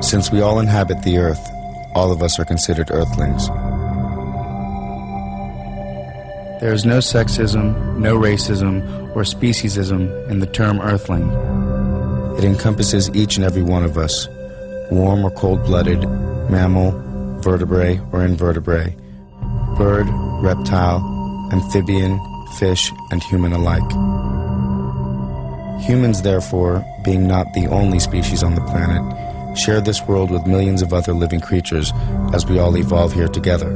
Since we all inhabit the earth, all of us are considered earthlings. There is no sexism, no racism, or speciesism in the term earthling. It encompasses each and every one of us, warm or cold-blooded, mammal, vertebrate or invertebrate, bird, reptile, amphibian, fish, and human alike. Humans, therefore, being not the only species on the planet, share this world with millions of other living creatures as we all evolve here together.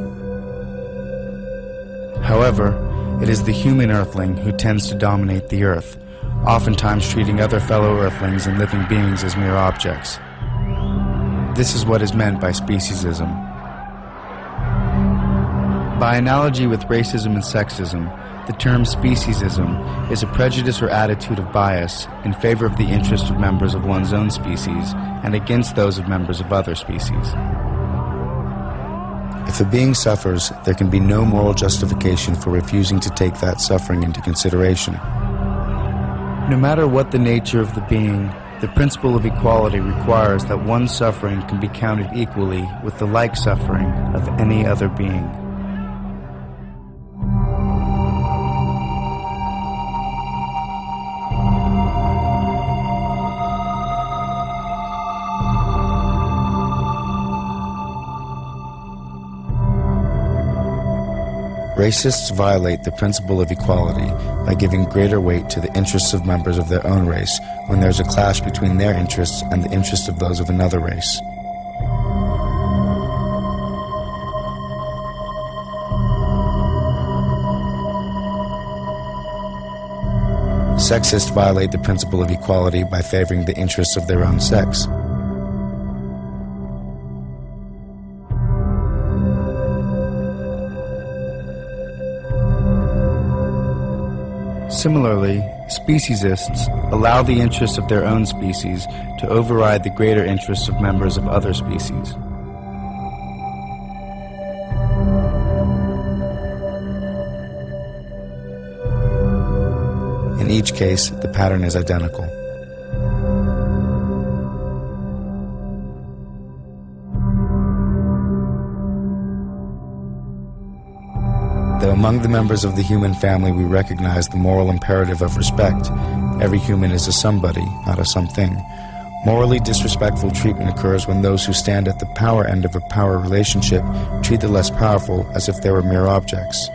However, it is the human earthling who tends to dominate the earth, oftentimes treating other fellow earthlings and living beings as mere objects. This is what is meant by speciesism. By analogy with racism and sexism, the term speciesism is a prejudice or attitude of bias in favor of the interest of members of one's own species and against those of members of other species. If a being suffers, there can be no moral justification for refusing to take that suffering into consideration. No matter what the nature of the being, the principle of equality requires that one's suffering can be counted equally with the like suffering of any other being. Racists violate the principle of equality by giving greater weight to the interests of members of their own race when there's a clash between their interests and the interests of those of another race. Sexists violate the principle of equality by favoring the interests of their own sex. Similarly, speciesists allow the interests of their own species to override the greater interests of members of other species. In each case, the pattern is identical. Though among the members of the human family we recognize the moral imperative of respect, every human is a somebody, not a something. Morally disrespectful treatment occurs when those who stand at the power end of a power relationship treat the less powerful as if they were mere objects.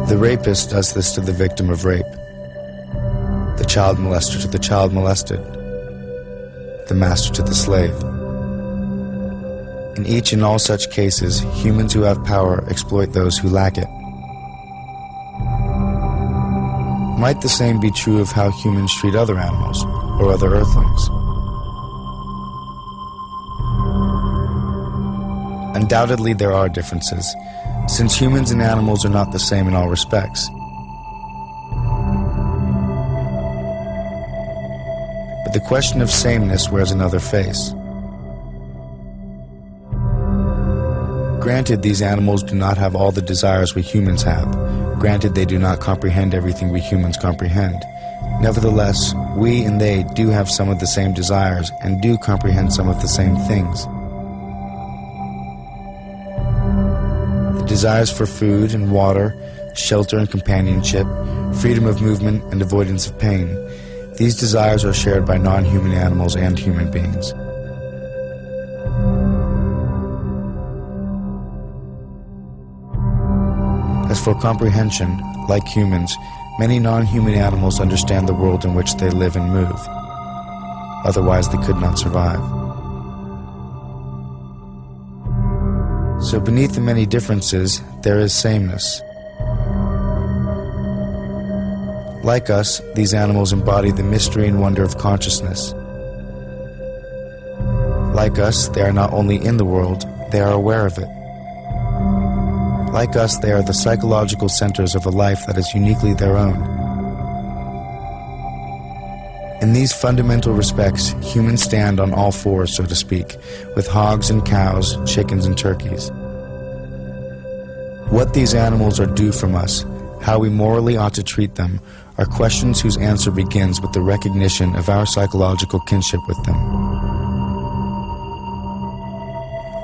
The rapist does this to the victim of rape, the child molester to the child molested, the master to the slave. In each and all such cases, humans who have power exploit those who lack it. Might the same be true of how humans treat other animals or other earthlings? Undoubtedly there are differences, since humans and animals are not the same in all respects. But the question of sameness wears another face. Granted, these animals do not have all the desires we humans have. Granted, they do not comprehend everything we humans comprehend. Nevertheless, we and they do have some of the same desires and do comprehend some of the same things. The desires for food and water, shelter and companionship, freedom of movement and avoidance of pain. These desires are shared by non-human animals and human beings. As for comprehension, like humans, many non-human animals understand the world in which they live and move. Otherwise, they could not survive. So beneath the many differences, there is sameness. Like us, these animals embody the mystery and wonder of consciousness. Like us, they are not only in the world, they are aware of it. Like us, they are the psychological centers of a life that is uniquely their own. In these fundamental respects, humans stand on all fours, so to speak, with hogs and cows, chickens and turkeys. What these animals are due from us, how we morally ought to treat them, are questions whose answer begins with the recognition of our psychological kinship with them.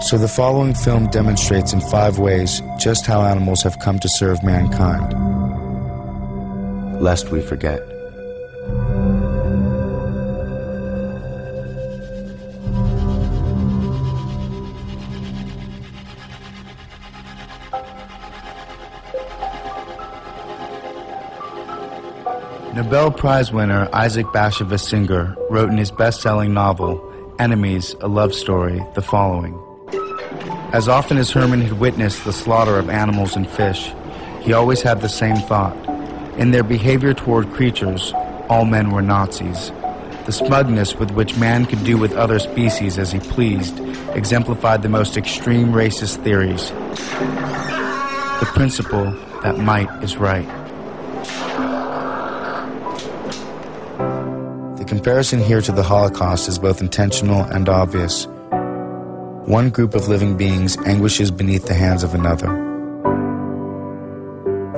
So the following film demonstrates in 5 ways just how animals have come to serve mankind. Lest we forget. Nobel Prize winner Isaac Bashevis Singer wrote in his best-selling novel, Enemies, A Love Story, the following. As often as Herman had witnessed the slaughter of animals and fish, he always had the same thought. In their behavior toward creatures, all men were Nazis. The smugness with which man could do with other species as he pleased exemplified the most extreme racist theories. The principle that might is right. The comparison here to the Holocaust is both intentional and obvious. One group of living beings anguishes beneath the hands of another.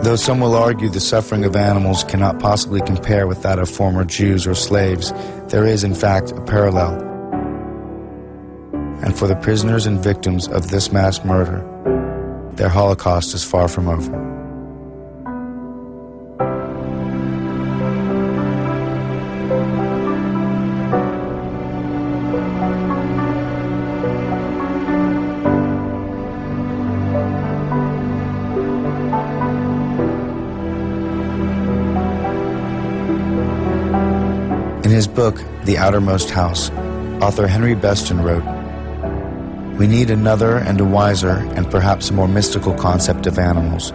Though some will argue the suffering of animals cannot possibly compare with that of former Jews or slaves, there is in fact a parallel. And for the prisoners and victims of this mass murder, their Holocaust is far from over. In his book, The Outermost House, author Henry Beston wrote, "We need another and a wiser and perhaps a more mystical concept of animals.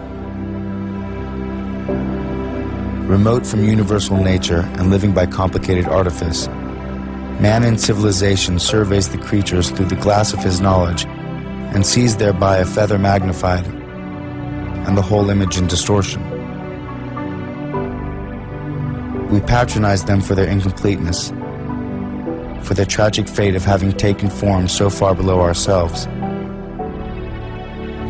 Remote from universal nature and living by complicated artifice, man in civilization surveys the creatures through the glass of his knowledge and sees thereby a feather magnified and the whole image in distortion. We patronize them for their incompleteness, for their tragic fate of having taken form so far below ourselves.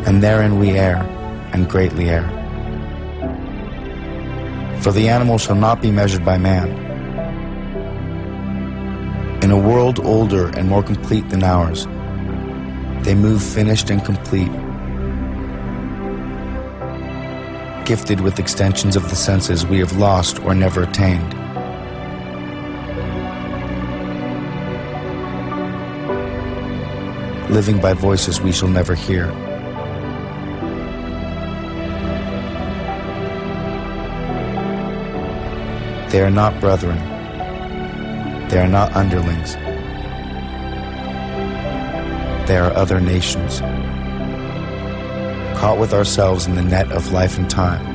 And therein we err, and greatly err. For the animal shall not be measured by man. In a world older and more complete than ours, they move finished and complete, gifted with extensions of the senses we have lost or never attained. Living by voices we shall never hear. They are not brethren. They are not underlings. They are other nations, caught with ourselves in the net of life and time,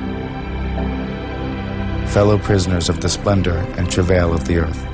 fellow prisoners of the splendor and travail of the earth."